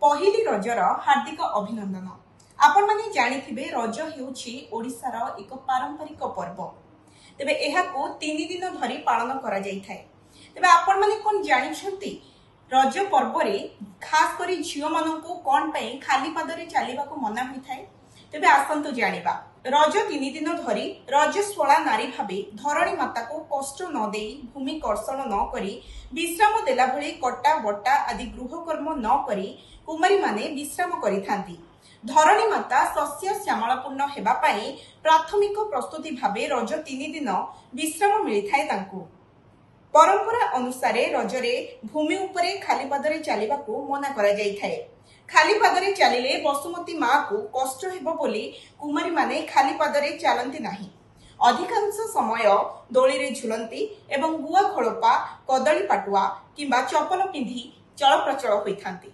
पहिली रजर हार्दिक अभिनंदन। आपण माने जानिथिबे रज हेउछि ओडिसार एक पारंपरिक पर्व। तेबे एहाको 3 दिन धरी पालन करा जाई थाए। तेबे आपण माने कोन जानिछंती रज पर्व रे खास करी झियो माननको कोन पई खाली पादरे चालिबाको मना होई थाए। तेबे आसंतु जानिबा रज 3 दिन धरी रजस्वला नारी भाबे धरणी माता को कष्ट न देई भूमि कर्षण न करी विश्राम देला भली कट्टा बट्टा आदि गृहकर्म न करी कुमारी माने विश्राम करि थांती। धरणी माता शस्य श्यामलपूर्ण हेबा पई प्राथमिक प्रस्तुति भाबे रज 3 दिन विश्राम मिली थाए तांकू। परंपरा अनुसार रजरे भूमि उपरे खाली पादरे चालिबाको मना करा जाई थाए। खाली पादरे चलिले बसुमती माँ को कष्ट हेबो बोली कुमारी माने खाली पादरे चलती नाही। अधिकांश समय दोली रे झुलंती एवं गुआ खोलपा कदली पाटुआ किंबा चपल पिंधि चल प्रचल होई थांती।